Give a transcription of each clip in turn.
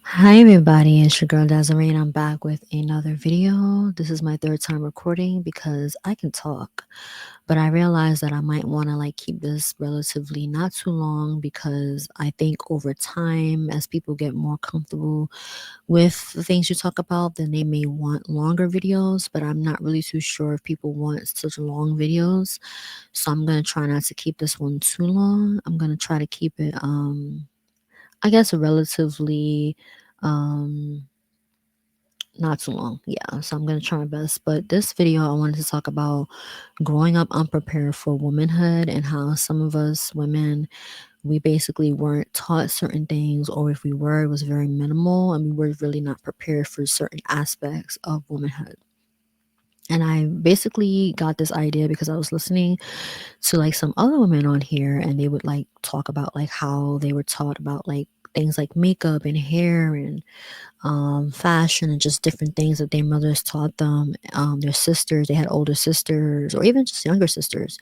Hi everybody, it's your girl Desiree and I'm back with another video. This is my third time recording because I can talk, but I realized that I might want to keep this relatively not too long because I think over time as people get more comfortable with the things you talk about, then they may want longer videos, but I'm not really too sure if people want such long videos. So I'm going to try not to keep this one too long. I'm going to try to keep it I guess relatively um not too long. Yeah, so I'm gonna try my best. But this video, I wanted to talk about growing up unprepared for womanhood and how some of us women, we basically weren't taught certain things, or if we were, it was very minimal, and we were really not prepared for certain aspects of womanhood. And I basically got this idea because I was listening to some other women on here, and they would talk about how they were taught about things like makeup and hair and fashion and just different things that their mothers taught them. Their sisters, they had older sisters or even just younger sisters.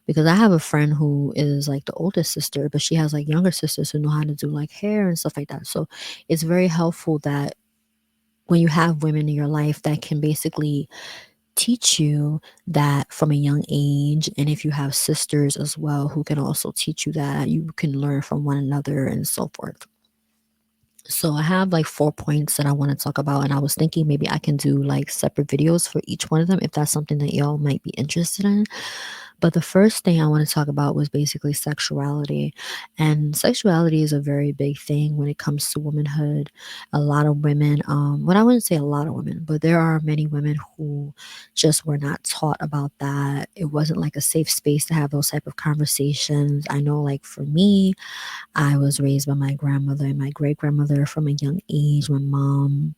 Because I have a friend who is like the oldest sister, but she has younger sisters who know how to do hair and stuff like that. So it's very helpful that when you have women in your life that can basically teach you that from a young age, and if you have sisters as well who can also teach you that, you can learn from one another and so forth. So I have 4 points that I want to talk about, and I was thinking maybe I can do separate videos for each one of them if that's something that y'all might be interested in. But the first thing I want to talk about was basically sexuality. And sexuality is a very big thing when it comes to womanhood. A lot of women, well, I wouldn't say a lot of women, but there are many women who just were not taught about that. It wasn't a safe space to have those type of conversations. I know for me, I was raised by my grandmother and my great grandmother from a young age. My mom,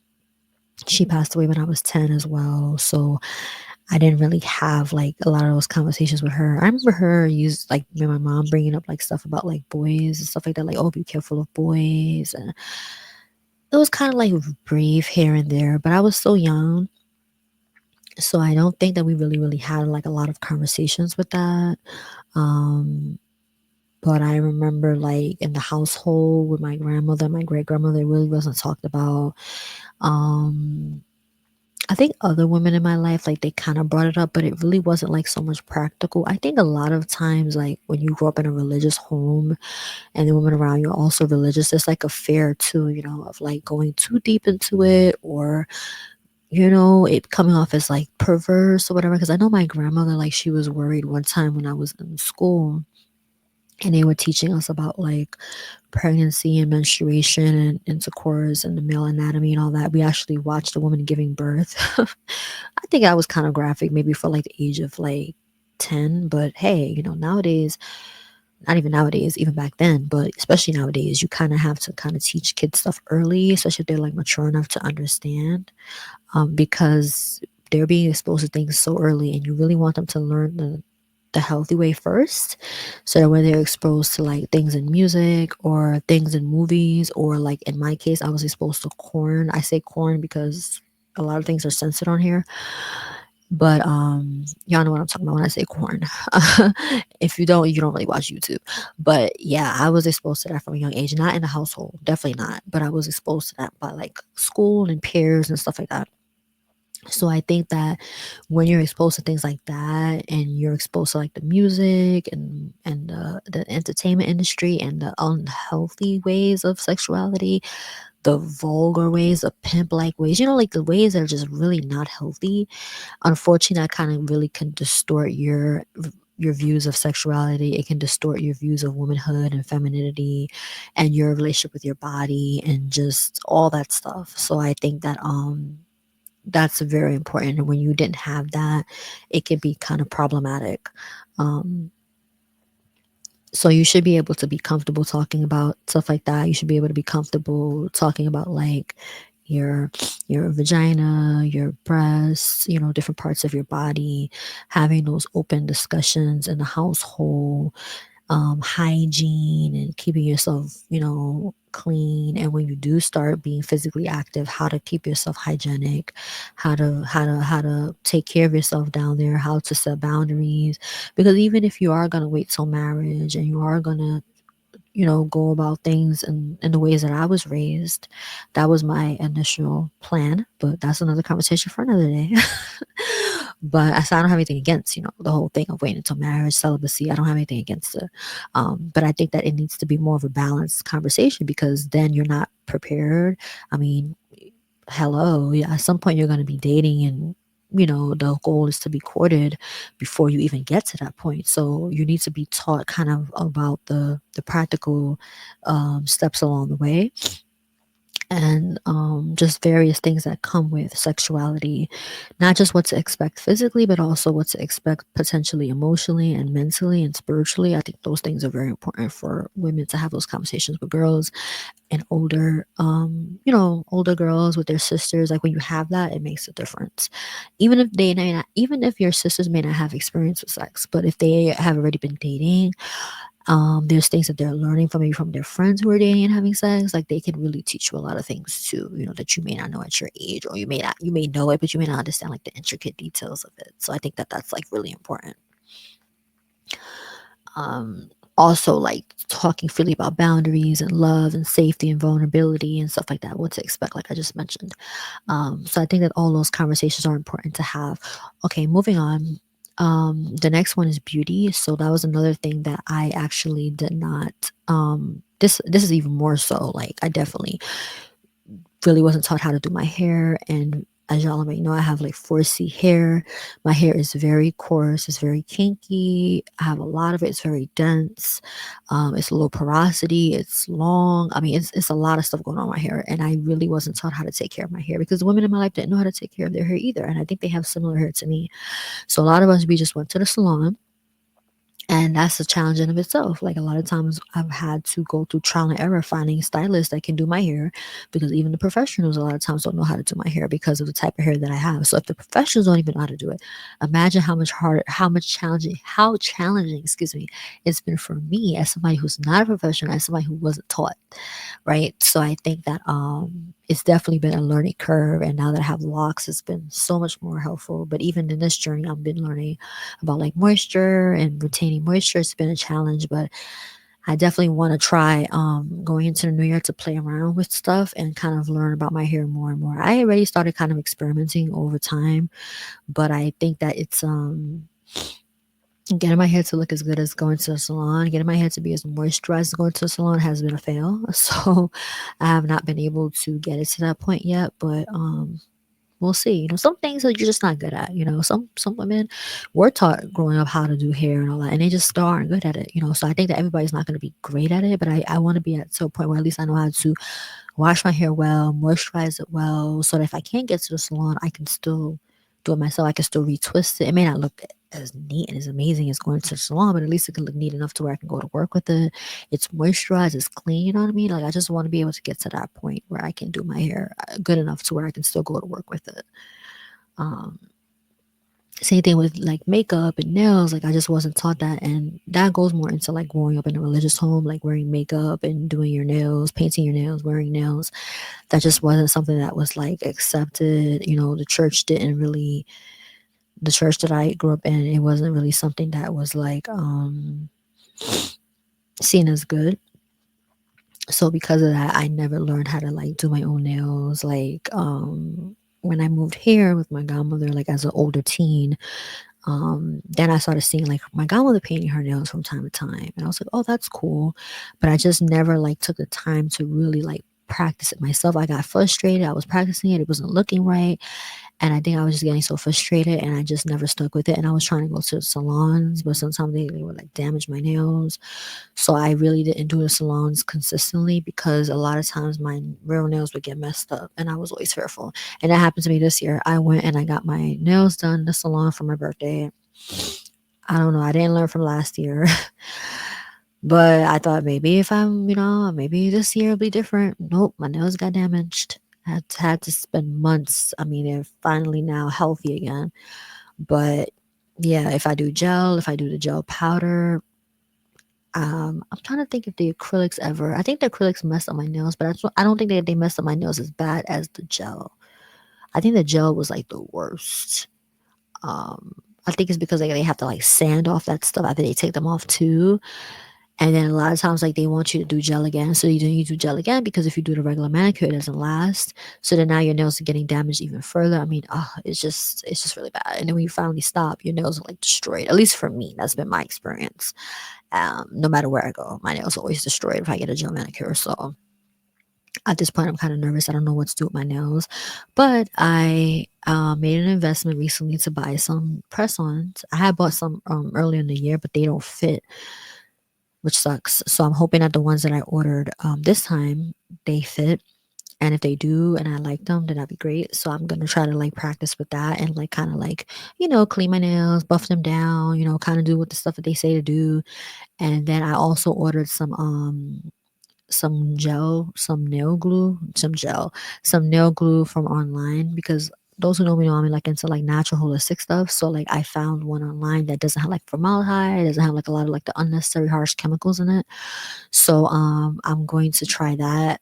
she passed away when I was 10 as well. So I didn't really have a lot of those conversations with her. I remember her use me and my mom bringing up stuff about boys and stuff like that, oh, be careful of boys. And it was kind of brief here and there, but I was so young. So I don't think that we really had a lot of conversations with that. Um, But I remember in the household with my grandmother, my great grandmother, it really wasn't talked about. Um, I think other women in my life, they kind of brought it up, but it really wasn't so much practical. I think a lot of times, when you grow up in a religious home and the women around you are also religious, there's a fear too, of going too deep into it, or, it coming off as perverse or whatever. Because I know my grandmother, she was worried one time when I was in school and they were teaching us about pregnancy and menstruation and intercourse and the male anatomy and all that. We actually watched a woman giving birth. I think I was kind of graphic, maybe for the age of 10. But hey, nowadays, not even nowadays, even back then, but especially nowadays, you kind of have to kind of teach kids stuff early, especially if they're mature enough to understand, because they're being exposed to things so early, and you really want them to learn the healthy way first, so that when they're exposed to things in music or things in movies, or in my case, I was exposed to corn. I say corn because a lot of things are censored on here, but y'all know what I'm talking about when I say corn. If you don't, you don't really watch YouTube. But yeah, I was exposed to that from a young age, not in the household, definitely not, but I was exposed to that by school and peers and stuff like that. So I think that when you're exposed to things like that, and you're exposed to the music and the entertainment industry and the unhealthy ways of sexuality, the vulgar ways, the pimp like ways, the ways that are just really not healthy, unfortunately, that kind of really can distort your views of sexuality. It can distort your views of womanhood and femininity and your relationship with your body and just all that stuff. So I think that that's very important. And when you didn't have that, it can be kind of problematic. Um, so you should be able to be comfortable talking about stuff like that. You should be able to be comfortable talking about your your vagina, your breasts, different parts of your body, having those open discussions in the household, hygiene and keeping yourself, clean. And when you do start being physically active, how to keep yourself hygienic, how to take care of yourself down there, how to set boundaries. Because even if you are gonna wait till marriage and you are gonna go about things in the ways that I was raised. That was my initial plan, but that's another conversation for another day. But I don't have anything against, the whole thing of waiting until marriage, celibacy. I don't have anything against it. But I think that it needs to be more of a balanced conversation because then you're not prepared. I mean, hello, yeah, at some point you're going to be dating and the goal is to be courted before you even get to that point. So you need to be taught kind of about the practical steps along the way, and just various things that come with sexuality, not just what to expect physically, but also what to expect potentially emotionally and mentally and spiritually. I think those things are very important for women to have those conversations with girls and older girls with their sisters. Like when you have that, it makes a difference. Even if your sisters may not have experience with sex, but if they have already been dating, there's things that they're learning from maybe from their friends who are dating and having sex. Like they can really teach you a lot of things too, that you may not know at your age, or you may know it, but you may not understand like the intricate details of it. So I think that that's like really important. Also like talking freely about boundaries and love and safety and vulnerability and stuff like that, what to expect, like I just mentioned. So I think that all those conversations are important to have. Okay, moving on. The next one is beauty. So that was another thing that I actually did not. This is even more so. Like I definitely really wasn't taught how to do my hair, and as y'all already know, I have like 4C hair. My hair is very coarse, it's very kinky. I have a lot of it, it's very dense. It's low porosity, it's long. I mean, it's a lot of stuff going on in my hair, and I really wasn't taught how to take care of my hair because the women in my life didn't know how to take care of their hair either. And I think they have similar hair to me. So a lot of us, we just went to the salon, and that's a challenge in of itself. Like a lot of times I've had to go through trial and error finding stylists that can do my hair, because even the professionals a lot of times don't know how to do my hair because of the type of hair that I have. So if the professionals don't even know how to do it, imagine how much harder, how challenging, excuse me, it's been for me as somebody who's not a professional, as somebody who wasn't taught, right? So I think that it's definitely been a learning curve, and now that I have locks, it's been so much more helpful. But even in this journey, I've been learning about like moisture and retaining moisture. It's been a challenge, but I definitely want to try going into the new year to play around with stuff and kind of learn about my hair more and more. I already started kind of experimenting over time, but I think that it's getting my hair to look as good as going to the salon, getting my hair to be as moisturized as going to the salon has been a fail. So I have not been able to get it to that point yet, but we'll see. Some things that you're just not good at. Some women were taught growing up how to do hair and all that, and they just still aren't good at it. So I think that everybody's not going to be great at it, but I want to be at to a point where at least I know how to wash my hair well, moisturize it well, so that if I can't get to the salon, I can still do it myself. I can still retwist it. It may not look as neat and as amazing as going to the salon, but at least it can look neat enough to where I can go to work with it. It's moisturized, it's clean, you know what I mean? Like I just want to be able to get to that point where I can do my hair good enough to where I can still go to work with it. Um, Same thing with like makeup and nails. Like I just wasn't taught that, and that goes more into like growing up in a religious home, like wearing makeup and doing your nails, painting your nails, wearing nails. That just wasn't something that was like accepted. The church that I grew up in, it wasn't really something that was like seen as good. So because of that, I never learned how to like do my own nails. Like when I moved here with my godmother, like as an older teen, then I started seeing like my godmother painting her nails from time to time, and I was like, oh, that's cool. But I just never like took the time to really like practice it myself. I got frustrated. I was practicing it. It wasn't looking right. And I think I was just getting so frustrated, and I just never stuck with it. And I was trying to go to salons, but sometimes they would like damage my nails. So I really didn't do the salons consistently because a lot of times my real nails would get messed up, and I was always fearful. And that happened to me this year. I went and I got my nails done in the salon for my birthday. I don't know. I didn't learn from last year. But I thought maybe if maybe this year will be different. Nope, my nails got damaged. Had to spend months. I mean, they're finally now healthy again. But yeah, if I do the gel powder, I'm trying to think if the acrylics ever. I think the acrylics messed up my nails, but I don't think they messed up my nails as bad as the gel. I think the gel was like the worst. I think it's because they have to like sand off that stuff after they take them off too. And then a lot of times, like, they want you to do gel again, so you do gel again because if you do the regular manicure, it doesn't last. So then now your nails are getting damaged even further. I mean, it's just really bad. And then when you finally stop, your nails are like destroyed. At least for me, that's been my experience. No matter where I go, my nails are always destroyed if I get a gel manicure. So at this point, I'm kind of nervous. I don't know what to do with my nails, but I made an investment recently to buy some press-ons. I had bought some earlier in the year, but they don't fit, which sucks. So I'm hoping that the ones that I ordered this time they fit. And if they do and I like them, then that'd be great. So I'm gonna try to like practice with that and like kind of like, clean my nails, buff them down, kind of do what the stuff that they say to do. And then I also ordered some gel, some nail glue from online because those who know me know I'm like into like natural holistic stuff. So like I found one online that doesn't have like formaldehyde, doesn't have like a lot of like the unnecessary harsh chemicals in it. So I'm going to try that.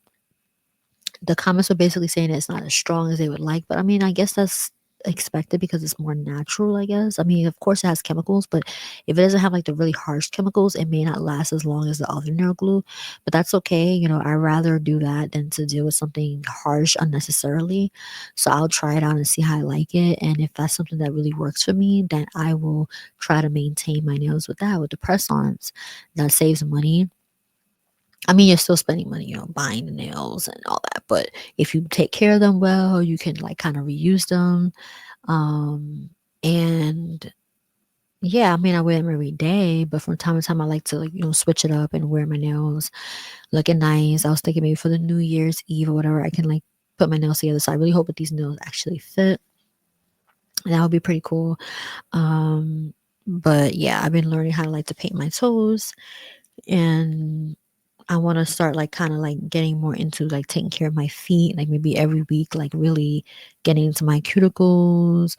The comments were basically saying it's not as strong as they would like, but I mean, I guess that's expected because it's more natural, I guess. I mean, of course it has chemicals, but if it doesn't have like the really harsh chemicals, it may not last as long as the other nail glue. But that's okay. I'd rather do that than to deal with something harsh unnecessarily. So I'll try it out and see how I like it. And if that's something that really works for me, then I will try to maintain my nails with that, with the press-ons. That saves money. I mean, you're still spending money, buying the nails and all that. But if you take care of them well, you can like kind of reuse them. And yeah, I mean, I wear them every day, but from time to time, I like to like, switch it up and wear my nails looking nice. I was thinking maybe for the New Year's Eve or whatever, I can like put my nails together. So I really hope that these nails actually fit. That would be pretty cool. Um, but yeah, I've been learning how to like to paint my toes, and I want to start like kind of like getting more into like taking care of my feet, like maybe every week, like really getting into my cuticles,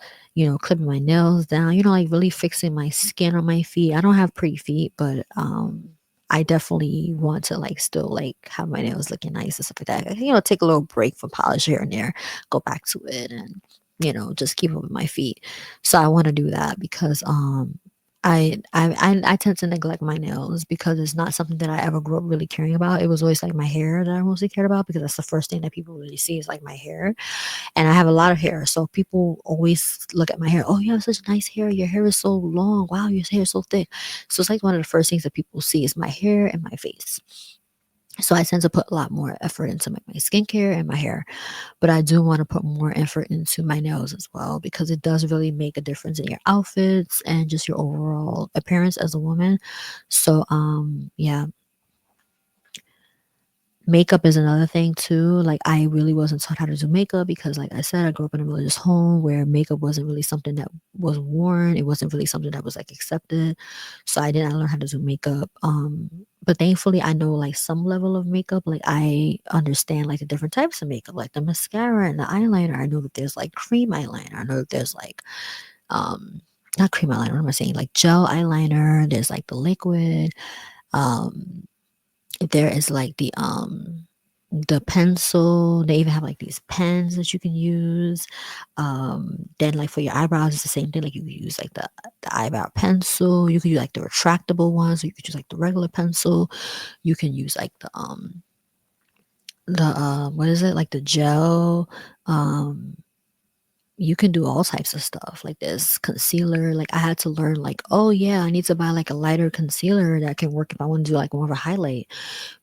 clipping my nails down, like really fixing my skin on my feet. I don't have pretty feet, but I definitely want to like still like have my nails looking nice and stuff like that. Take a little break from polish here and there, go back to it, and just keep up with my feet. So I want to do that because I tend to neglect my nails because it's not something that I ever grew up really caring about. It was always like my hair that I mostly cared about because that's the first thing that people really see is like my hair. And I have a lot of hair. So people always look at my hair. Oh, you have such nice hair. Your hair is so long. Wow, your hair is so thick. So it's like one of the first things that people see is my hair and my face. So I tend to put a lot more effort into my skincare and my hair, but I do want to put more effort into my nails as well because it does really make a difference in your outfits and just your overall appearance as a woman. So yeah, makeup is another thing too. Like I really wasn't taught how to do makeup because like I said, I grew up in a religious home where makeup wasn't really something that was worn. It wasn't really something that was like accepted. So I didn't learn how to do makeup. But thankfully I know like some level of makeup. Like I understand like the different types of makeup, like the mascara and the eyeliner. I know that there's like cream eyeliner. I know that there's like um not cream eyeliner, what am I saying? Like gel eyeliner, there's like the liquid. Um there is like the pencil. They even have like these pens that you can use. Then like for your eyebrows, it's the same thing. Like you can use like the eyebrow pencil. You can use like the retractable ones. So you could use like the regular pencil. You can use like the what is it? Like the gel. Um you can do all types of stuff like this concealer. Like I had to learn like, oh yeah, I need to buy like a lighter concealer that can work if I want to do like more of a highlight,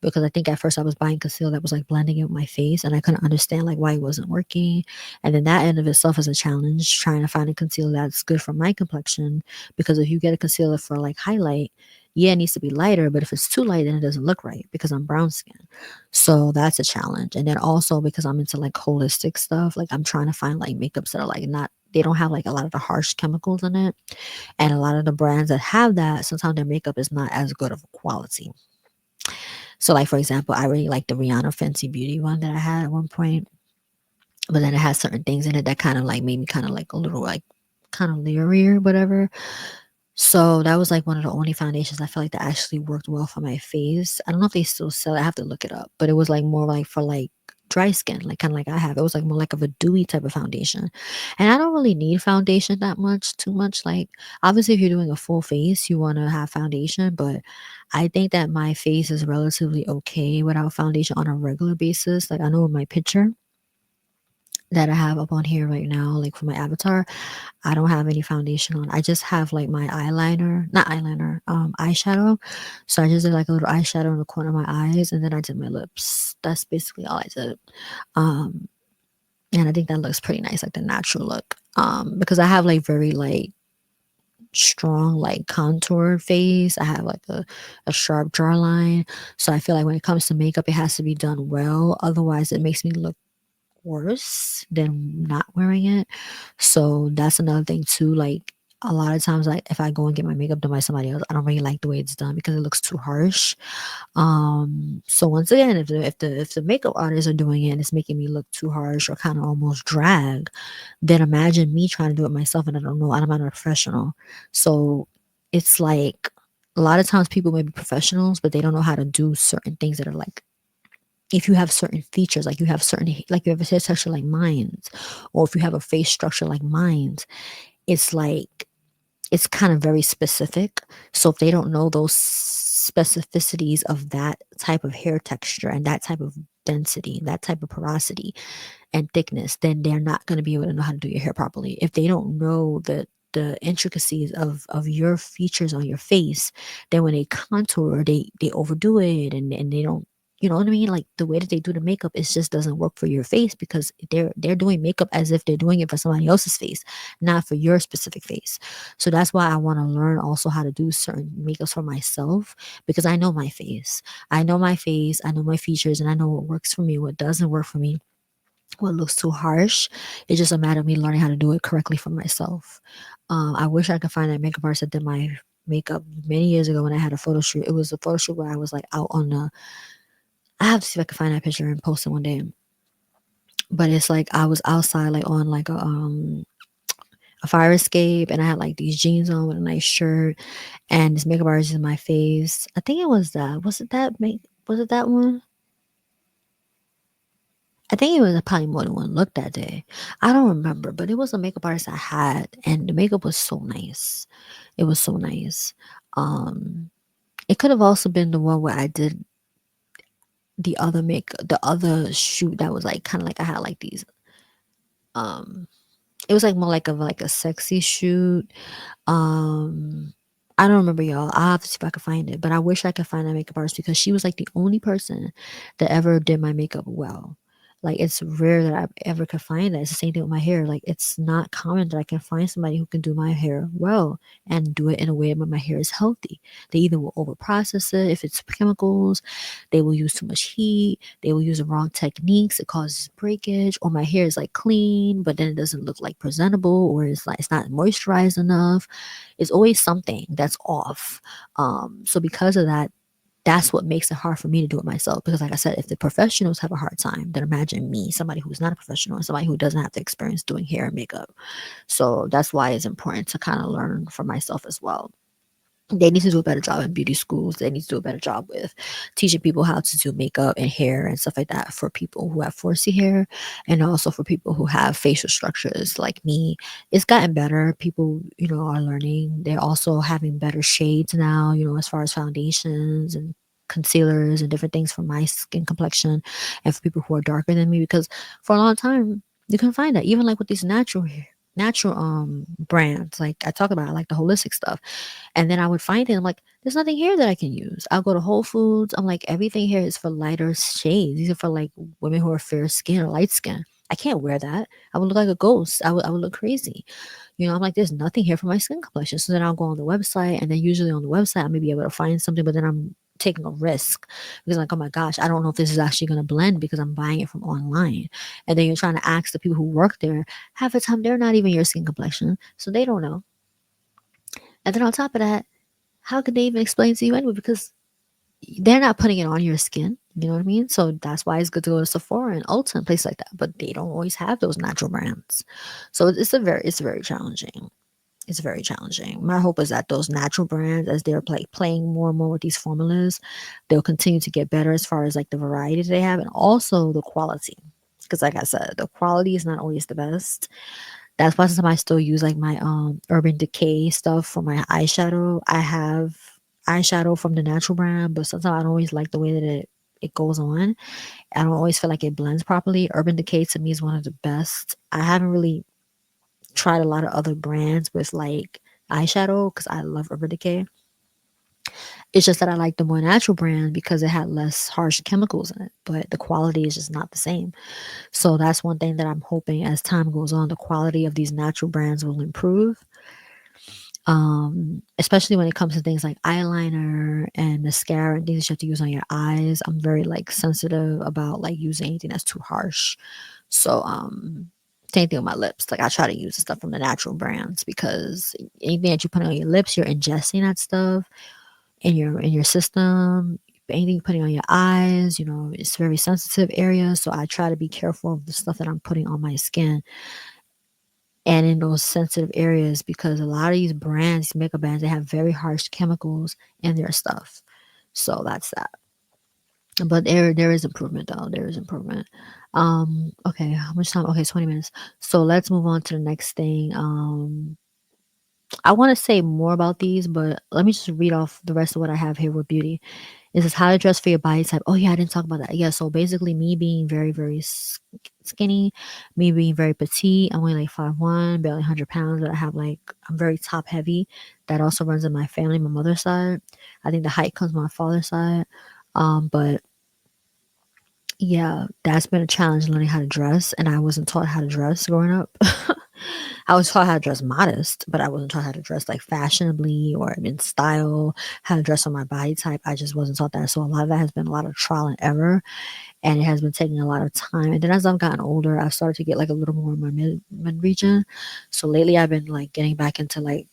because I think at first I was buying concealer that was like blending it with my face and I couldn't understand like why it wasn't working. And then that end of itself is a challenge trying to find a concealer that's good for my complexion, because if you get a concealer for like highlight, yeah, it needs to be lighter, but if it's too light, then it doesn't look right because I'm brown skin. So that's a challenge. And then also because I'm into like holistic stuff, like I'm trying to find like makeups that are like not, they don't have like a lot of the harsh chemicals in it. And a lot of the brands that have that, sometimes their makeup is not as good of a quality. So, like for example, I really like the Rihanna Fenty Beauty one that I had at one point, but then it has certain things in it that kind of like made me kind of like a little like kind of leery or whatever. So that was like one of the only foundations I felt like that actually worked well for my face. I don't know if they still sell it. I have to look it up, but it was like more like for like dry skin, like kind of like I have. It was like more like of a dewy type of foundation. And I don't really need foundation that much, too much. Like, obviously, if you're doing a full face, you want to have foundation, but I think that my face is relatively okay without foundation on a regular basis. Like, I know in my picture that I have up on here right now, like for my avatar, I don't have any foundation on. I just have like my eyeliner, not eyeliner, eyeshadow. So I just did like a little eyeshadow in the corner of my eyes, and then I did my lips. That's basically all I did. Um, and I think that looks pretty nice, like the natural look. Because I have like very like strong like contoured face. I have like a sharp jawline. So I feel like when it comes to makeup, it has to be done well. Otherwise, it makes me look worse than not wearing it. So that's another thing too. Like a lot of times, like if I go and get my makeup done by somebody else, I don't really like the way it's done because it looks too harsh. So once again, if the makeup artists are doing it and it's making me look too harsh or kind of almost drag, then imagine me trying to do it myself and I don't know, I'm not a professional. So it's like a lot of times people may be professionals, but they don't know how to do certain things that are like if you have certain features, like you have certain like you have a hair texture like mine's, or if you have a face structure like mine's, it's like it's kind of very specific. So if they don't know those specificities of that type of hair texture and that type of density, that type of porosity and thickness, then they're not going to be able to know how to do your hair properly. If they don't know the intricacies of your features on your face, then when they contour, they overdo it and they don't, you know what I mean? Like the way that they do the makeup, it just doesn't work for your face because they're doing makeup as if they're doing it for somebody else's face, not for your specific face. So that's why I want to learn also how to do certain makeups for myself because I know my face. I know my face, I know my features, and I know what works for me, what doesn't work for me, what looks too harsh. It's just a matter of me learning how to do it correctly for myself. I wish I could find that makeup artist that did my makeup many years ago when I had a photo shoot. It was a photo shoot where I was like out on the. I have to see if I can find that picture and post it one day. But it's like I was outside, like on like a fire escape, and I had like these jeans on with a nice shirt, and this makeup artist in my face. I think it was that. Was it that make? Was it that one? I think it was probably more than one look that day. I don't remember, but it was a makeup artist I had, and the makeup was so nice. It was so nice. Um, it could have also been the one where I did the other shoot that was like kind of like I had like these. Um, it was like more like a sexy shoot. Um, I don't remember, y'all. I'll have to see if I can find it. But I wish I could find that makeup artist because she was like the only person that ever did my makeup well. Like it's rare that I ever could find that. It's the same thing with my hair. Like it's not common that I can find somebody who can do my hair well and do it in a way where my hair is healthy. They either will over process it if it's chemicals, they will use too much heat, they will use the wrong techniques, it causes breakage, or my hair is like clean, but then it doesn't look like presentable, or it's like it's not moisturized enough. It's always something that's off. So because of that, that's what makes it hard for me to do it myself. Because, like I said, if the professionals have a hard time, then imagine me, somebody who's not a professional and somebody who doesn't have the experience doing hair and makeup. So that's why it's important to kind of learn for myself as well. They need to do a better job in beauty schools. They need to do a better job with teaching people how to do makeup and hair and stuff like that for people who have 4C hair and also for people who have facial structures like me. It's gotten better. People, are learning. They're also having better shades now, as far as foundations and concealers and different things for my skin complexion and for people who are darker than me because for a long time you can find that even like with these natural brands like I talk about like the holistic stuff, and then I would find it. I'm like, there's nothing here that I can use. I'll go to Whole Foods. I'm like, everything here is for lighter shades. These are for like women who are fair skin or light skin. I can't wear that. I would look like a ghost. I would look crazy. I'm like, there's nothing here for my skin complexion. So then I'll go on the website, and then usually on the website I may be able to find something, but then I'm taking a risk because like, oh my gosh, I don't know if this is actually going to blend because I'm buying it from online. And then you're trying to ask the people who work there. Half the time they're not even your skin complexion, so they don't know. And then on top of that, how could they even explain to you anyway? Because they're not putting it on your skin. You know what I mean? So that's why it's good to go to Sephora and Ulta and places like that. But they don't always have those natural brands. So it's very challenging. It's very challenging. My hope is that those natural brands, as they're playing more and more with these formulas, they'll continue to get better as far as like the variety they have and also the quality. because like I said, the quality is not always the best. That's why sometimes I still use like my Urban Decay stuff for my eyeshadow. I have eyeshadow from the natural brand, but sometimes I don't always like the way that it goes on. I don't always feel like it blends properly. Urban Decay to me is one of the best. I haven't really tried a lot of other brands with like eyeshadow because I love Urban Decay. It's just that I like the more natural brand because it had less harsh chemicals in it, but the quality is just not the same. So that's one thing that I'm hoping as time goes on, the quality of these natural brands will improve. Especially when it comes to things like eyeliner and mascara and things you have to use on your eyes. I'm very like sensitive about like using anything that's too harsh. So same thing with my lips. Like I try to use the stuff from the natural brands because anything that you put on your lips, you're ingesting that stuff in your system. Anything you're putting on your eyes, you know, it's very sensitive area. So I try to be careful of the stuff that I'm putting on my skin and in those sensitive areas because a lot of these brands, makeup brands, they have very harsh chemicals in their stuff. So that's that. But there is improvement though. There is improvement. Okay, how much time? Okay, 20 minutes. So let's move on to the next thing. I want to say more about these, but let me just read off the rest of what I have here with beauty. This is how to dress for your body type. Oh yeah, I didn't talk about that. Yeah, so basically me being very, very skinny, me being very petite. I'm only like 5'1", barely 100 pounds, but I have like I'm very top heavy. That also runs in my family, my mother's side. I think the height comes from my father's side. But yeah, that's been a challenge learning how to dress, and I wasn't taught how to dress growing up. I was taught how to dress modest, but I wasn't taught how to dress like fashionably or in style, how to dress on my body type. I just wasn't taught that. So a lot of that has been a lot of trial and error, and it has been taking a lot of time. And then as I've gotten older, I've started to get like a little more in my mid region. So lately I've been like getting back into like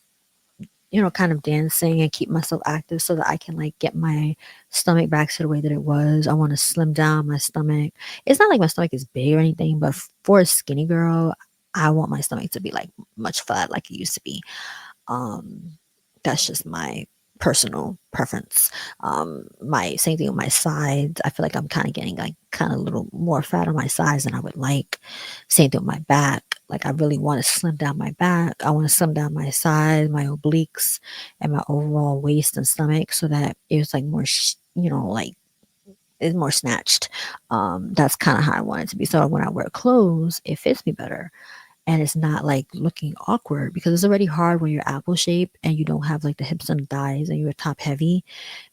kind of dancing and keep myself active so that I can like get my stomach back to the way that it was. I want to slim down my stomach. It's not like my stomach is big or anything, but for a skinny girl, I want my stomach to be like much flat like it used to be. Um, that's just my personal preference. My same thing with my sides. I feel like I'm kind of getting like kind of a little more fat on my sides than I would like. Same thing with my back. Like I really want to slim down my back. I want to slim down my sides, my obliques, and my overall waist and stomach so that it's like more, like it's more snatched. That's kind of how I want it to be. So when I wear clothes, it fits me better and it's not like looking awkward because it's already hard when you're apple shaped and you don't have like the hips and the thighs and you're top heavy.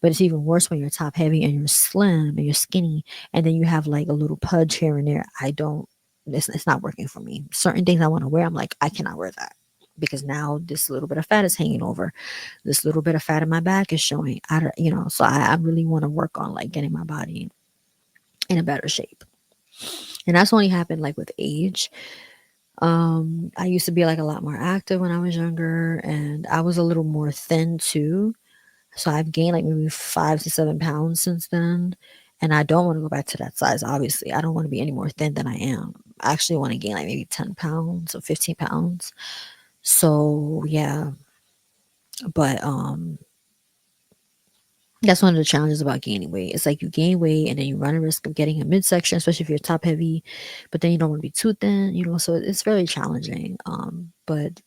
But it's even worse when you're top heavy and you're slim and you're skinny and then you have like a little pudge here and there. It's not working for me. Certain things I want to wear, I'm like, I cannot wear that because now this little bit of fat is hanging over. This little bit of fat in my back is showing. I don't, so I really want to work on like getting my body in a better shape. And that's only happened like with age. I used to be like a lot more active when I was younger, and I was a little more thin too. So I've gained like maybe 5 to 7 pounds since then. And I don't want to go back to that size, obviously. I don't want to be any more thin than I am. I actually want to gain like maybe 10 pounds or 15 pounds. So yeah, but that's one of the challenges about gaining weight. It's like you gain weight and then you run a risk of getting a midsection, especially if you're top heavy, but then you don't want to be too thin, so it's very challenging. But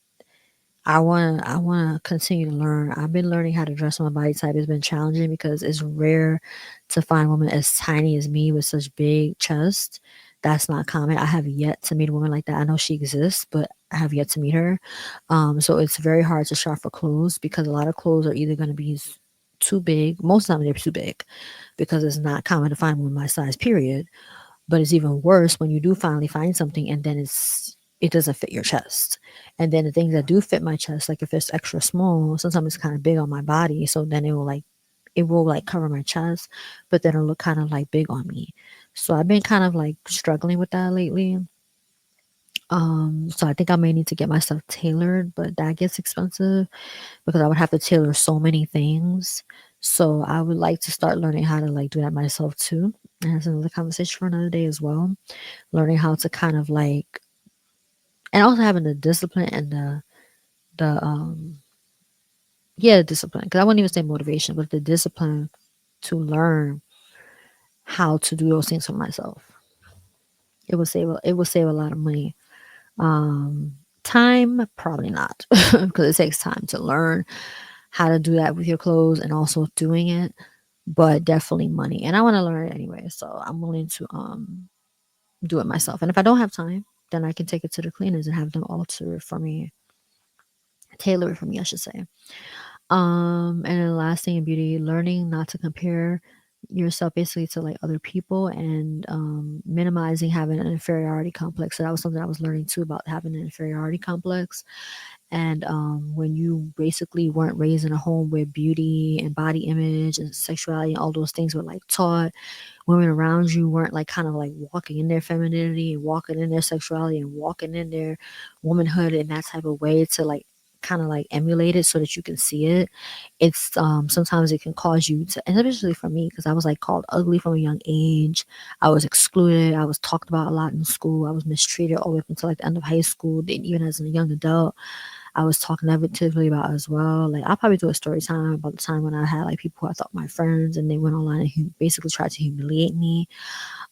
I wanna continue to learn. I've been learning how to dress my body type. It's been challenging because it's rare to find women as tiny as me with such big chest. That's not common. I have yet to meet a woman like that. I know she exists, but I have yet to meet her. So it's very hard to shop for clothes because a lot of clothes are either going to be too big. Most of the time they're too big because it's not common to find one my size. Period. But it's even worse when you do finally find something and then it doesn't fit your chest. And then the things that do fit my chest, like if it's extra small, sometimes it's kind of big on my body. So then it will like cover my chest, but then it'll look kind of like big on me. So I've been kind of like struggling with that lately. So I think I may need to get my stuff tailored, but that gets expensive because I would have to tailor so many things. So I would like to start learning how to like do that myself too. And that's another conversation for another day as well. Learning how to kind of like, and also having the discipline and the yeah, discipline. Because I wouldn't even say motivation, but the discipline to learn how to do those things for myself. It will save a lot of money. Um, Time, probably not, because it takes time to learn how to do that with your clothes and also doing it, but definitely money. And I want to learn it anyway, so I'm willing to do it myself. And if I don't have time, then I can take it to the cleaners and have them alter it for me, tailor it for me, I should say. And then the last thing in beauty, learning not to compare yourself basically to like other people, and minimizing having an inferiority complex. So that was something I was learning too, about having an inferiority complex. And when you basically weren't raised in a home where beauty and body image and sexuality and all those things were like taught, women around you weren't like kind of like walking in their femininity and walking in their sexuality and walking in their womanhood in that type of way to like kind of like emulate it so that you can see it. It's sometimes it can cause you to, and especially for me, because I was like called ugly from a young age. I was excluded, I was talked about a lot in school, I was mistreated all the way up until like the end of high school. Then even as a young adult, I was talked negatively about as well. Like I'll probably do a story time about the time when I had like people who I thought my friends, and they went online and basically tried to humiliate me,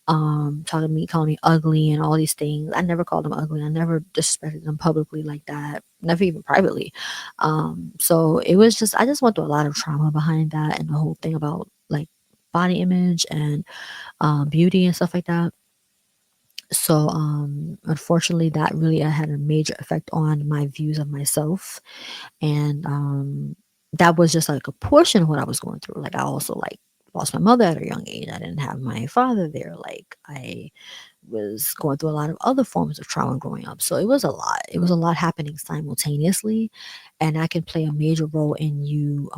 talking to me, calling me ugly and all these things. I never called them ugly. I never disrespected them publicly like that. Never even privately. So it was just, I just went through a lot of trauma behind that, and the whole thing about like body image and beauty and stuff like that. So unfortunately, that really had a major effect on my views of myself. And that was just like a portion of what I was going through. Like I also like lost my mother at a young age. I didn't have my father there. Like I was going through a lot of other forms of trauma growing up. So it was a lot. It was a lot happening simultaneously, and that can play a major role in you,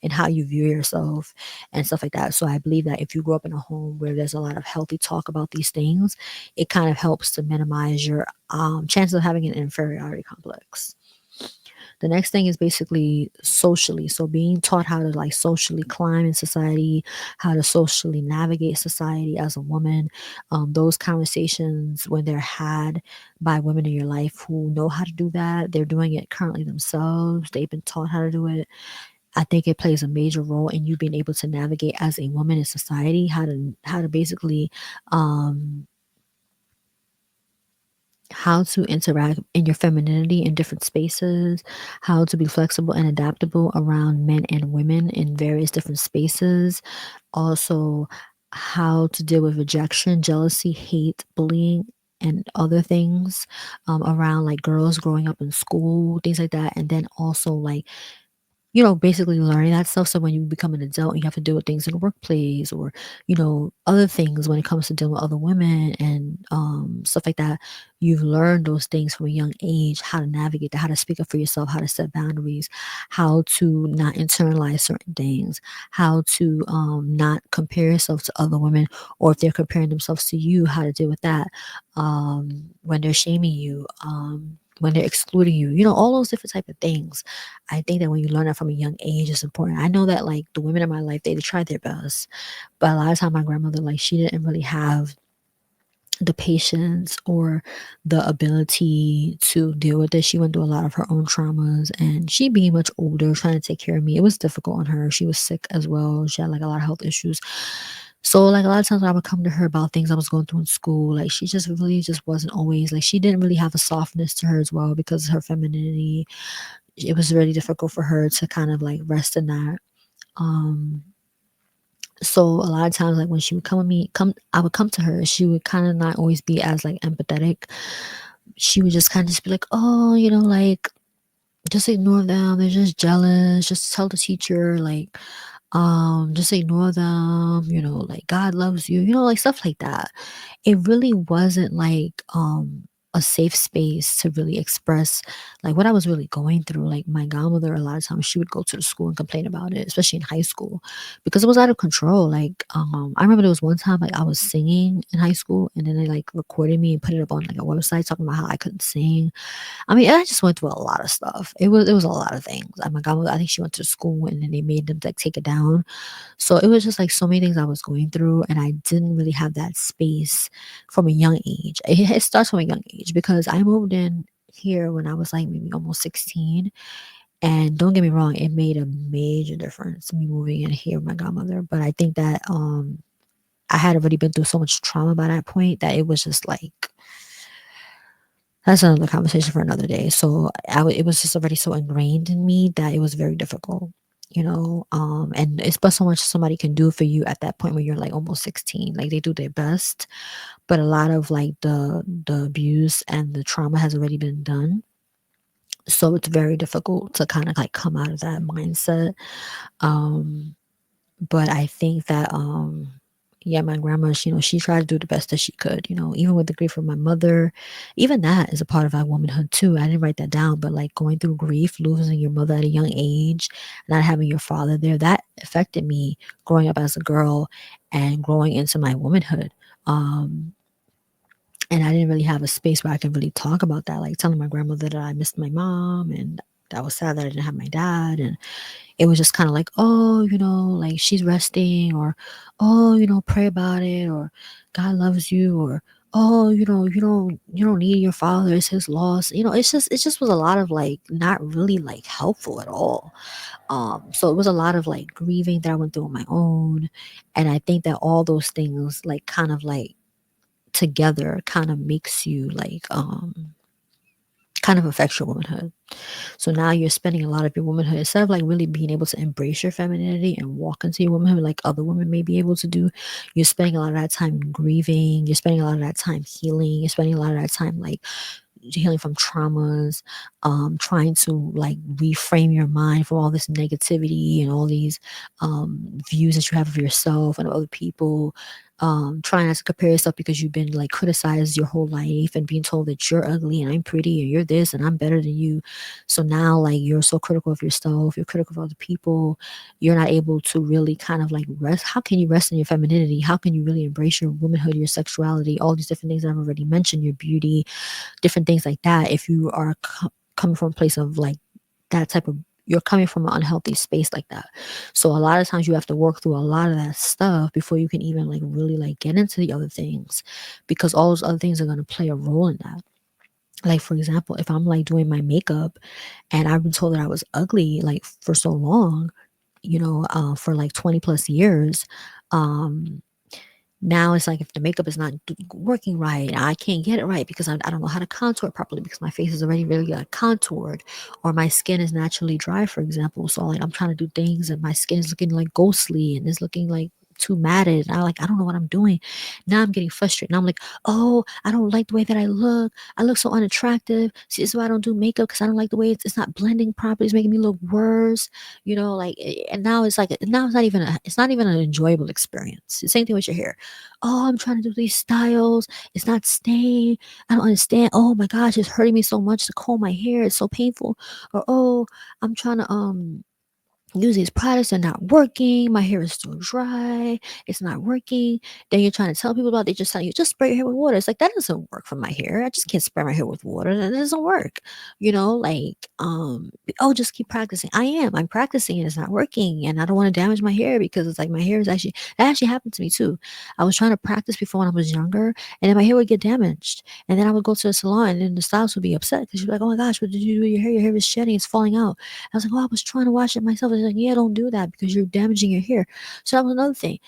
in how you view yourself and stuff like that. So I believe that if you grow up in a home where there's a lot of healthy talk about these things, it kind of helps to minimize your chances of having an inferiority complex. The next thing is basically socially. So being taught how to like socially climb in society, how to socially navigate society as a woman. Those conversations, when they're had by women in your life who know how to do that, they're doing it currently themselves. They've been taught how to do it. I think it plays a major role in you being able to navigate as a woman in society, how to basically um how to interact in your femininity in different spaces, how to be flexible and adaptable around men and women in various different spaces. Also, how to deal with rejection, jealousy, hate, bullying, and other things around like girls growing up in school, things like that. And then also like basically learning that stuff. So when you become an adult and you have to deal with things in the workplace, or, other things when it comes to dealing with other women and stuff like that, you've learned those things from a young age, how to navigate that, how to speak up for yourself, how to set boundaries, how to not internalize certain things, how to not compare yourself to other women, or if they're comparing themselves to you, how to deal with that when they're shaming you. When they're excluding you, all those different type of things. I think that when you learn that from a young age, it's important. I know that like the women in my life, they tried their best, but a lot of time my grandmother, like she didn't really have the patience or the ability to deal with it. She went through a lot of her own traumas, and she being much older, trying to take care of me, it was difficult on her. She was sick as well. She had like a lot of health issues. So like a lot of times when I would come to her about things I was going through in school, like she just really just wasn't always like, she didn't really have a softness to her as well because of her femininity. It was really difficult for her to kind of like rest in that. Um, so a lot of times, like when she would I would come to her. She would kind of not always be as like empathetic. She would just kind of just be like, "Oh, like just ignore them. They're just jealous. Just tell the teacher, like, just ignore them. Like God loves you. Like stuff like that." It really wasn't like a safe space to really express like what I was really going through. Like my godmother, a lot of times she would go to the school and complain about it, especially in high school, because it was out of control. Like I remember there was one time like I was singing in high school, and then they like recorded me and put it up on like a website talking about how I couldn't sing. I mean, I just went through a lot of stuff. It was a lot of things. Like my godmother, I think she went to school and then they made them like take it down. So it was just like so many things I was going through, and I didn't really have that space from a young age. It starts from a young age because I moved in here when I was like maybe almost 16. And don't get me wrong, it made a major difference me moving in here with my godmother. But I think that I had already been through so much trauma by that point that it was just like, that's another conversation for another day. So it was just already so ingrained in me that it was very difficult, and it's but so much somebody can do for you at that point when you're like almost 16. Like they do their best, but a lot of like the abuse and the trauma has already been done. So it's very difficult to kind of like come out of that mindset. Um, but I think that yeah, my grandma, she tried to do the best that she could, even with the grief of my mother. Even that is a part of our womanhood too. I didn't write that down, but like going through grief, losing your mother at a young age, not having your father there, that affected me growing up as a girl and growing into my womanhood. Um and I didn't really have a space where I can really talk about that, like telling my grandmother that I missed my mom and that I was sad that I didn't have my dad. And it was just kind of like, oh, like she's resting, or oh, pray about it, or God loves you, or oh, you don't need your father, it's his loss. It just was a lot of like not really like helpful at all. So it was a lot of like grieving that I went through on my own. And I think that all those things like kind of like together kind of makes you like kind of affects your womanhood. So now you're spending a lot of your womanhood, instead of like really being able to embrace your femininity and walk into your womanhood like other women may be able to do, you're spending a lot of that time grieving, you're spending a lot of that time healing, you're spending a lot of that time like healing from traumas, trying to like reframe your mind from all this negativity and all these views that you have of yourself and of other people. Trying not to compare yourself because you've been like criticized your whole life and being told that you're ugly and I'm pretty and you're this and I'm better than you. So now like you're so critical of yourself, you're critical of other people, you're not able to really kind of like rest. How can you rest in your femininity? How can you really embrace your womanhood, your sexuality, all these different things that I've already mentioned, your beauty, different things like that, if you are coming from a place of like that type of, you're coming from an unhealthy space like that. So a lot of times you have to work through a lot of that stuff before you can even like really like get into the other things, because all those other things are going to play a role in that. Like for example, if I'm like doing my makeup and I've been told that I was ugly like for so long, for like 20 plus years, um now it's like if the makeup is not working right, I can't get it right because I don't know how to contour it properly because my face is already really like contoured, or my skin is naturally dry, for example. So like I'm trying to do things and my skin is looking like ghostly and it's looking like too matted. I don't know what I'm doing. Now I'm getting frustrated. Now I'm like, oh, I don't like the way that I look. I look so unattractive. See, this is why I don't do makeup, because I don't like the way it's not blending properly. It's making me look worse. And now it's like now it's not even an enjoyable experience. The same thing with your hair. Oh, I'm trying to do these styles. It's not staying. I don't understand. Oh my gosh, it's hurting me so much to comb my hair. It's so painful. Or oh, I'm trying to use these products, are not working. My hair is still dry. It's not working. Then you're trying to tell people about it. They just tell you, just spray your hair with water. It's like, that doesn't work for my hair. I just can't spray my hair with water. That doesn't work. Oh, just keep practicing. I'm practicing and it's not working. And I don't want to damage my hair because it's like my hair is that actually happened to me too. I was trying to practice before when I was younger, and then my hair would get damaged. And then I would go to the salon and then the stylist would be upset because she'd be like, oh my gosh, what did you do with your hair? Your hair is shedding. It's falling out. I was like, "Oh, I was trying to wash it myself." It's like, "Yeah, don't do that because you're damaging your hair." So that was another thing.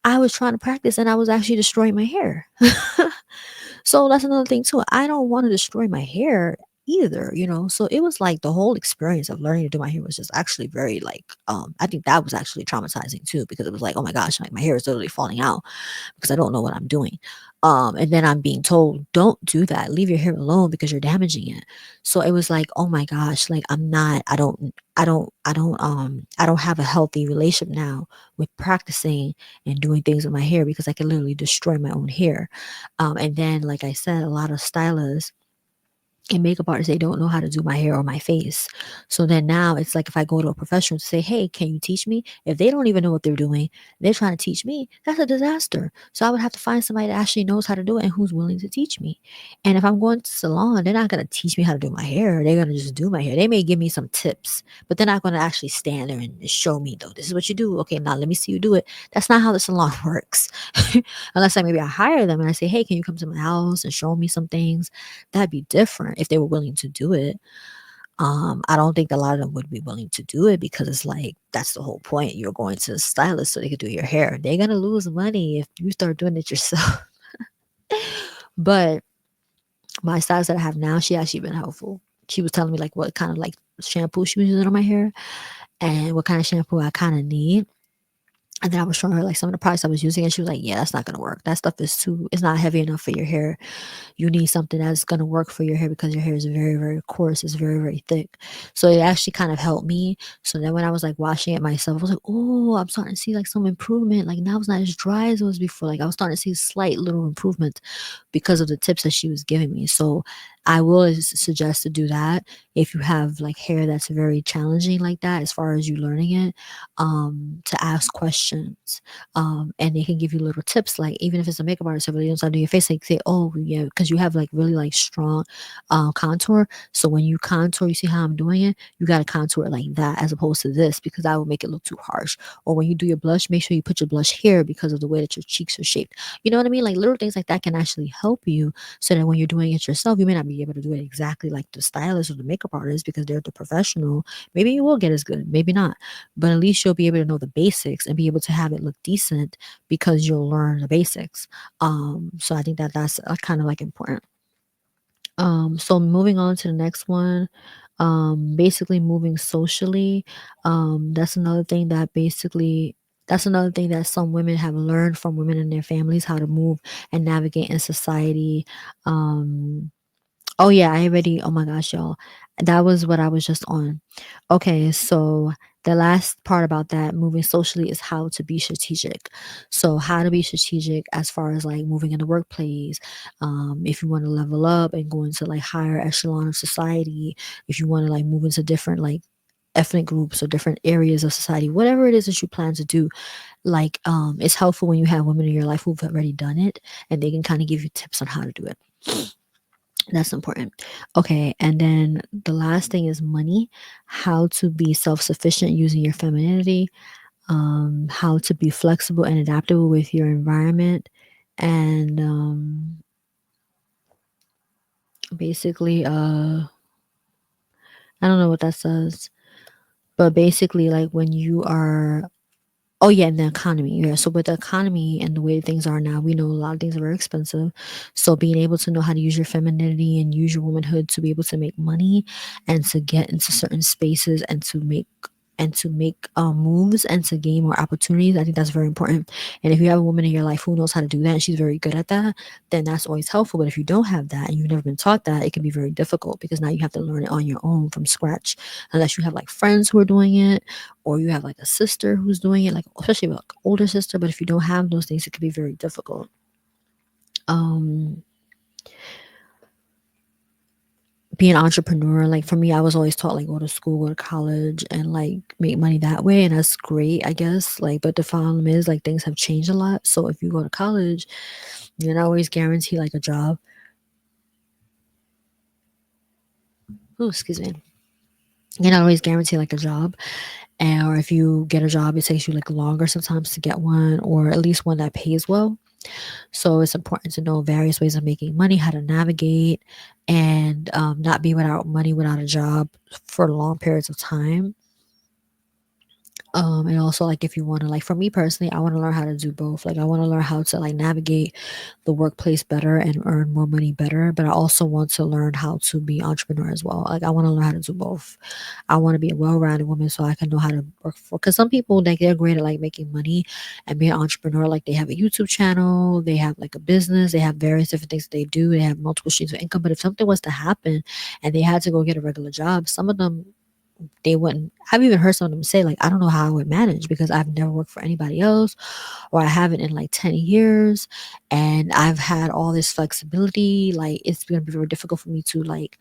I was trying to practice and I was actually destroying my hair. So that's another thing too. I don't want to destroy my hair either. So it was like the whole experience of learning to do my hair was just actually very like I think that was actually traumatizing too, because it was like, oh my gosh, like my hair is literally falling out because I don't know what I'm doing. And then I'm being told, don't do that. Leave your hair alone because you're damaging it. So it was like, oh my gosh, like I don't have a healthy relationship now with practicing and doing things with my hair because I can literally destroy my own hair. And then, like I said, a lot of stylists and makeup artists, they don't know how to do my hair or my face. So then now it's like if I go to a professional to say, hey, can you teach me? If they don't even know what they're doing, they're trying to teach me, that's a disaster. So I would have to find somebody that actually knows how to do it and who's willing to teach me. And if I'm going to salon, they're not going to teach me how to do my hair. They're going to just do my hair. They may give me some tips, but they're not going to actually stand there and show me, though, this is what you do. Okay, now let me see you do it. That's not how the salon works. Unless maybe I hire them and I say, hey, can you come to my house and show me some things? That'd be different if they were willing to do it. I don't think a lot of them would be willing to do it because it's like that's the whole point. You're going to a stylist so they can do your hair. They're gonna lose money if you start doing it yourself. But my stylist that I have now, she actually been helpful. She was telling me like what kind of like shampoo she was using on my hair and what kind of shampoo I kind of need. And then I was showing her like some of the products I was using, and she was like, "Yeah, that's not gonna work. That stuff is too. It's not heavy enough for your hair. You need something that's gonna work for your hair because your hair is very, very coarse. It's very, very thick." So it actually kind of helped me. So then when I was like washing it myself, I was like, "Oh, I'm starting to see like some improvement. Like now it's not as dry as it was before. Like I was starting to see slight little improvements because of the tips that she was giving me." So I will suggest to do that if you have like hair that's very challenging like that, as far as you learning it, to ask questions. And they can give you little tips, like even if it's a makeup artist or really knows how to do your face, like say, "Oh yeah," because you have like really like strong contour. So when you contour, you see how I'm doing it, you got to contour it like that as opposed to this, because that will make it look too harsh. Or when you do your blush, make sure you put your blush here because of the way that your cheeks are shaped. You know what I mean? Like little things like that can actually help you, so that when you're doing it yourself, you may not be able to do it exactly like the stylist or the makeup artist because they're the professional. Maybe you will get as good, maybe not, but at least you'll be able to know the basics and be able to have it look decent because you'll learn the basics. So I think that that's kind of like important. So moving on to the next one, basically moving socially. That's another thing that basically that's another thing that some women have learned from women in their families, how to move and navigate in society. Um, Oh yeah, I already, oh my gosh, y'all. That was what I was just on. Okay, so the last part about that moving socially is how to be strategic. So how to be strategic as far as like moving in the workplace, if you want to level up and go into like higher echelon of society, if you want to like move into different like ethnic groups or different areas of society, whatever it is that you plan to do, like it's helpful when you have women in your life who've already done it and they can kind of give you tips on how to do it. That's important. Okay, and then the last thing is money. How to be self-sufficient using your femininity. How to be flexible and adaptable with your environment, and basically, I don't know what that says, but basically, like when you are. Oh yeah, and the economy. Yeah. So with the economy and the way things are now, we know a lot of things are very expensive. So being able to know how to use your femininity and use your womanhood to be able to make money and to get into certain spaces and to make moves and to gain more opportunities, I think that's very important. And if you have a woman in your life who knows how to do that and she's very good at that, then that's always helpful. But if you don't have that and you've never been taught that, it can be very difficult because now you have to learn it on your own from scratch, unless you have like friends who are doing it or you have like a sister who's doing it, like especially like older sister. But if you don't have those things, it can be very difficult. Um, being an entrepreneur, like for me, I was always taught like go to school, go to college, and like make money that way, and that's great, I guess. Like, but the problem is like things have changed a lot. So if you go to college, you're not always guaranteed like a job. Oh, excuse me. You're not always guaranteed like a job, and or if you get a job, it takes you like longer sometimes to get one, or at least one that pays well. So it's important to know various ways of making money, how to navigate, and not be without money, without a job for long periods of time. And also like if you want to, like for me personally, I want to learn how to do both. Like I want to learn how to like navigate the workplace better and earn more money better, but I also want to learn how to be entrepreneur as well. Like I want to learn how to do both. I want to be a well-rounded woman so I can know how to work for, because some people like they're great at like making money and being an entrepreneur. Like they have a YouTube channel, they have like a business, they have various different things that they do, they have multiple streams of income. But if something was to happen and they had to go get a regular job, some of them they wouldn't. I've even heard some of them say like, I don't know how I would manage because I've never worked for anybody else, or I haven't in like 10 years, and I've had all this flexibility. Like it's going to be very difficult for me to like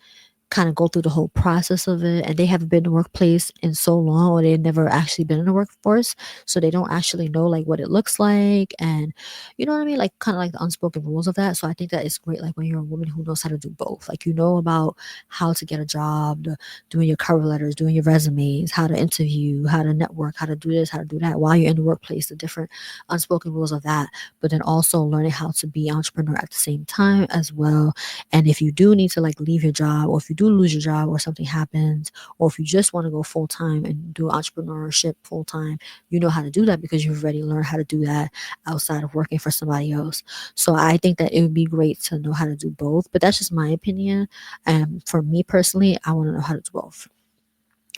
kind of go through the whole process of it, and they haven't been in the workplace in so long, or they've never actually been in the workforce, so they don't actually know like what it looks like, and you know what I mean, like kind of like the unspoken rules of that. So I think that it's great like when you're a woman who knows how to do both, like you know about how to get a job, doing your cover letters, doing your resumes, how to interview, how to network, how to do this, how to do that while you're in the workplace, the different unspoken rules of that, but then also learning how to be entrepreneur at the same time as well. And if you do need to like leave your job, or if you do lose your job or something happens, or if you just want to go full time and do entrepreneurship full time, you know how to do that because you've already learned how to do that outside of working for somebody else. So I think that it would be great to know how to do both, but that's just my opinion. And for me personally, I want to know how to do both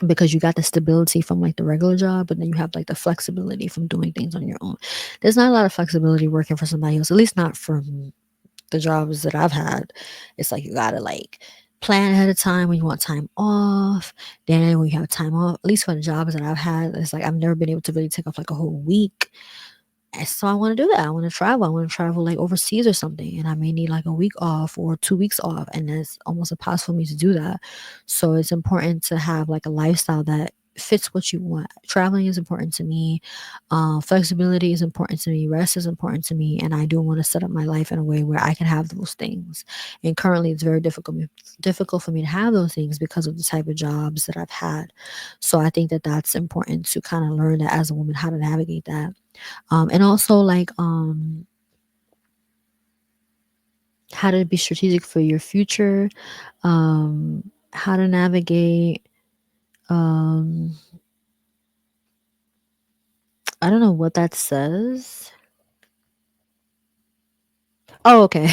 because you got the stability from like the regular job, but then you have like the flexibility from doing things on your own. There's not a lot of flexibility working for somebody else, at least not from the jobs that I've had. It's like you gotta like plan ahead of time when you want time off. Then when you have time off, at least for the jobs that I've had, it's like I've never been able to really take off like a whole week. And so I want to do that. I want to travel. I want to travel like overseas or something. And I may need like a week off or 2 weeks off. And it's almost impossible for me to do that. So it's important to have like a lifestyle that fits what you want. Traveling is important to me. Flexibility is important to me. Rest is important to me. And I do want to set up my life in a way where I can have those things. And currently it's very difficult for me to have those things because of the type of jobs that I've had. So I think that that's important to kind of learn that as a woman, how to navigate that. And also like how to be strategic for your future, how to navigate. Um, I don't know what that says. Oh, okay.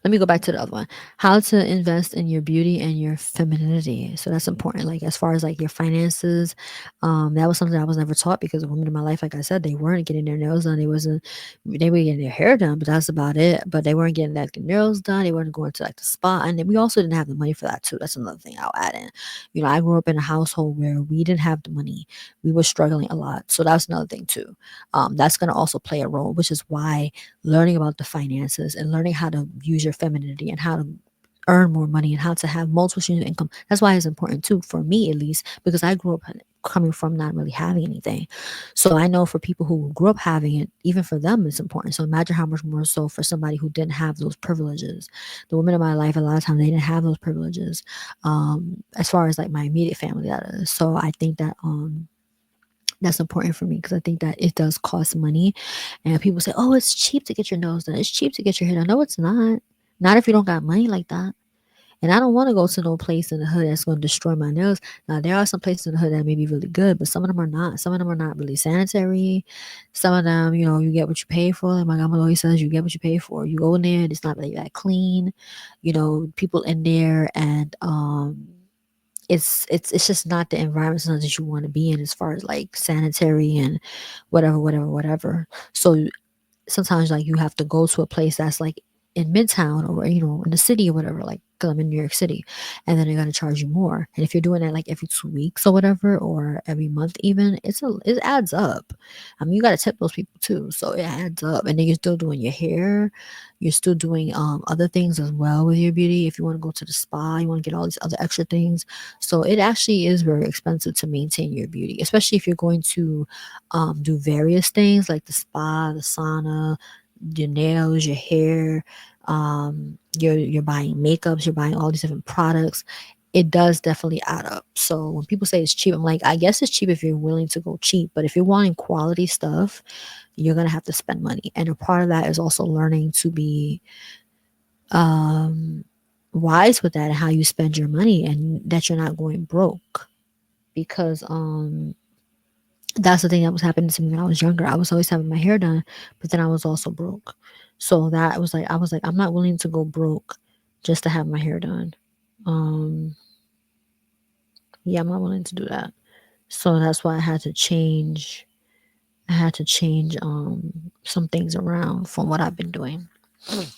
Let me go back to the other one. How to invest in your beauty and your femininity. So that's important. Like as far as like your finances, that was something I was never taught because the women in my life, like I said, they weren't getting their nails done. They were getting their hair done, but that's about it. But they weren't getting like the nails done. They weren't going to like the spa, and then we also didn't have the money for that too. That's another thing I'll add in. I grew up in a household where we didn't have the money. We were struggling a lot, so that's another thing too. That's going to also play a role, which is why learning about the finances and learning how to use your femininity and how to earn more money and how to have multiple streams of income. That's why it's important too, for me at least, because I grew up coming from not really having anything. So I know for people who grew up having it, even for them, it's important. So imagine how much more so for somebody who didn't have those privileges. The women in my life, a lot of times they didn't have those privileges. As far as like my immediate family, that is. So I think that that's important for me because I think that it does cost money. And people say, oh, it's cheap to get your nose done. It's cheap to get your hair done. No, it's not. Not if you don't got money like that. And I don't want to go to no place in the hood that's going to destroy my nails. Now, there are some places in the hood that may be really good, but some of them are not. Some of them are not really sanitary. Some of them, you get what you pay for. Like my grandma always says, you get what you pay for. You go in there, it's not really that clean. People in there, and it's just not the environment sometimes that you want to be in as far as like sanitary and whatever, whatever, whatever. So sometimes like you have to go to a place that's like in midtown or in the city or whatever, like because I'm in New York City, and then they're gonna charge you more. And if you're doing that like every 2 weeks or whatever, or every month even, it adds up. I mean, you gotta tip those people too, so it adds up. And then you're still doing your hair, you're still doing other things as well with your beauty. If you want to go to the spa, you want to get all these other extra things. So it actually is very expensive to maintain your beauty, especially if you're going to do various things like the spa, the sauna, your nails, your hair. You're buying makeups, you're buying all these different products. It does definitely add up. So when people say it's cheap, I'm like, I guess it's cheap if you're willing to go cheap, but if you're wanting quality stuff, you're gonna have to spend money. And a part of that is also learning to be um wise with that and how you spend your money and that you're not going broke. Because that's the thing that was happening to me when I was younger. I was always having my hair done, but then I was also broke. So that was like, I was like, I'm not willing to go broke just to have my hair done. Um, yeah, I'm not willing to do that. So that's why I had to change. I had to change some things around from what I've been doing. And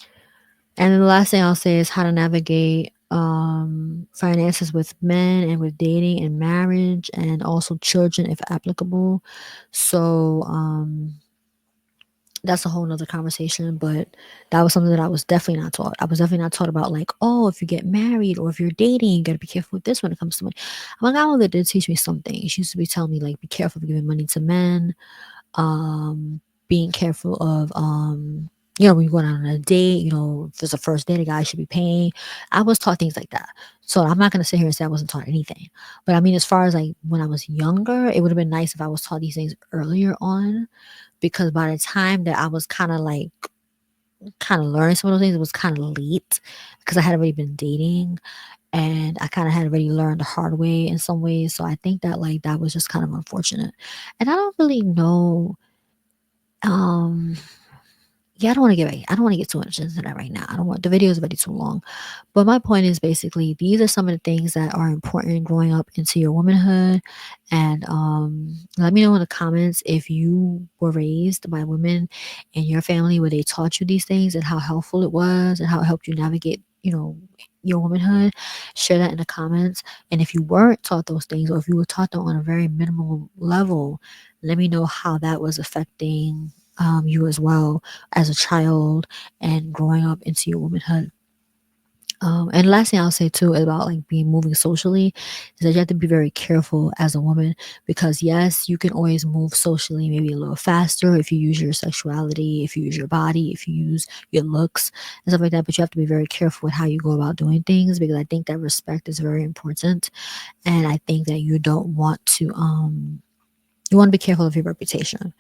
then the last thing I'll say is how to navigate finances with men and with dating and marriage and also children if applicable. So that's a whole nother conversation, but that was something that I was definitely not taught. I was definitely not taught about like, oh, if you get married or if you're dating, you gotta be careful with this when it comes to money. My grandmother did teach me something. She used to be telling me like, be careful of giving money to men, being careful of when you're going on a date, if it's a first date, a guy should be paying. I was taught things like that. So I'm not gonna sit here and say I wasn't taught anything. But I mean, as far as like when I was younger, it would have been nice if I was taught these things earlier on, because by the time that I was kind of like kind of learning some of those things, it was kind of late because I had already been dating and I kind of had already learned the hard way in some ways. So I think that like that was just kind of unfortunate. And I don't really know. Um, yeah, I don't want to get too much into that right now. I don't want the video is already too long. But my point is basically these are some of the things that are important growing up into your womanhood. And let me know in the comments if you were raised by women in your family where they taught you these things and how helpful it was and how it helped you navigate, your womanhood. Share that in the comments. And if you weren't taught those things or if you were taught them on a very minimal level, let me know how that was affecting you as well as a child and growing up into your womanhood. And last thing I'll say too about like being moving socially is that you have to be very careful as a woman because yes, you can always move socially maybe a little faster if you use your sexuality, if you use your body, if you use your looks and stuff like that. But you have to be very careful with how you go about doing things because I think that respect is very important, and I think that you want to be careful of your reputation.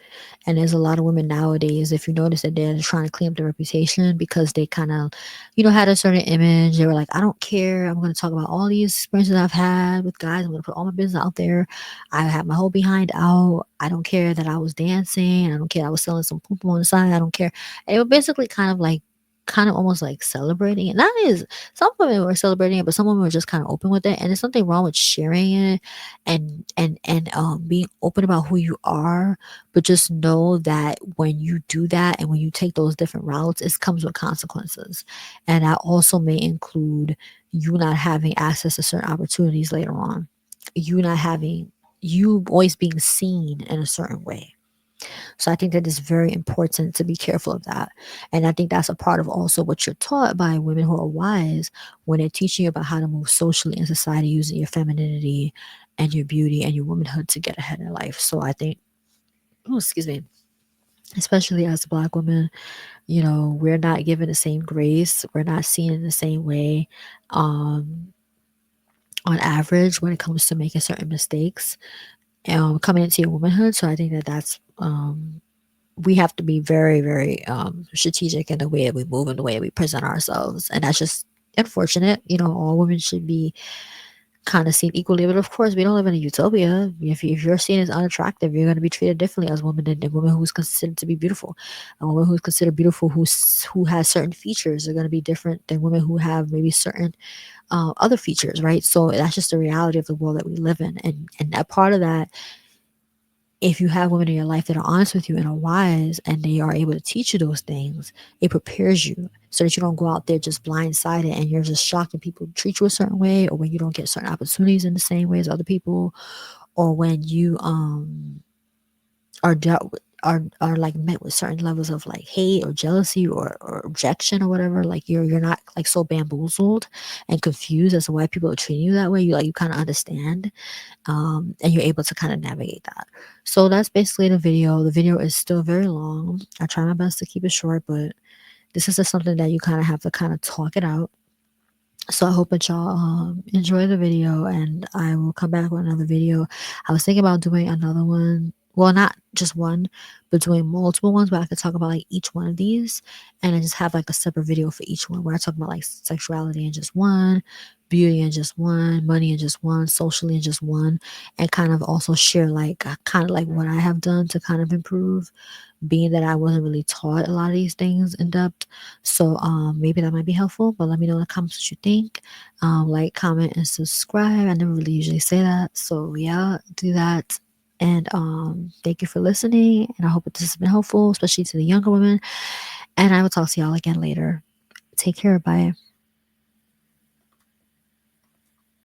And there's a lot of women nowadays, if you notice that they're trying to clean up their reputation because they kind of, had a certain image. They were like, I don't care. I'm going to talk about all these experiences I've had with guys. I'm going to put all my business out there. I have my whole behind out. I don't care that I was dancing. I don't care I was selling some poop on the side. I don't care. And they were basically kind of almost like celebrating it. Not as some women were celebrating it, but some women were just kind of open with it. And there's something wrong with sharing it and being open about who you are, but just know that when you do that and when you take those different routes, it comes with consequences. And that also may include you not having access to certain opportunities later on, you not having you always being seen in a certain way. So I think that it's very important to be careful of that. And I think that's a part of also what you're taught by women who are wise when they're teaching you about how to move socially in society using your femininity and your beauty and your womanhood to get ahead in life. So I think, oh, excuse me, especially as Black women, we're not given the same grace. We're not seen in the same way um, on average when it comes to making certain mistakes coming into your womanhood. So I think that we have to be very, very strategic in the way that we move and the way that we present ourselves. And that's just unfortunate. All women should be kind of seen equally. But of course, we don't live in a utopia. If you're seen as unattractive, you're going to be treated differently as a woman than a woman who's considered to be beautiful. A woman who's considered beautiful, who has certain features, are going to be different than women who have maybe certain other features, right? So that's just the reality of the world that we live in. And a part of that, if you have women in your life that are honest with you and are wise and they are able to teach you those things, it prepares you so that you don't go out there just blindsided and you're just shocked when people treat you a certain way, or when you don't get certain opportunities in the same way as other people, or when you are dealt with, are like met with certain levels of like hate or jealousy or objection or whatever. Like you're not like so bamboozled and confused as to why people are treating you that way. You kind of understand, and you're able to kind of navigate that. So that's basically the video. The video is still very long. I try my best to keep it short, but this is just something that you kind of have to kind of talk it out. So I hope that y'all enjoy the video, and I will come back with another video. I was thinking about doing another one. Well, not just one, but doing multiple ones where I could talk about like each one of these and then just have like a separate video for each one where I talk about like sexuality in just one, beauty in just one, money in just one, socially in just one, and kind of also share like kind of like what I have done to kind of improve, being that I wasn't really taught a lot of these things in depth. So maybe that might be helpful, but let me know in the comments what you think. Like, comment, and subscribe. I never really usually say that. So yeah, do that. And thank you for listening. And I hope that this has been helpful, especially to the younger women. And I will talk to y'all again later. Take care. Bye.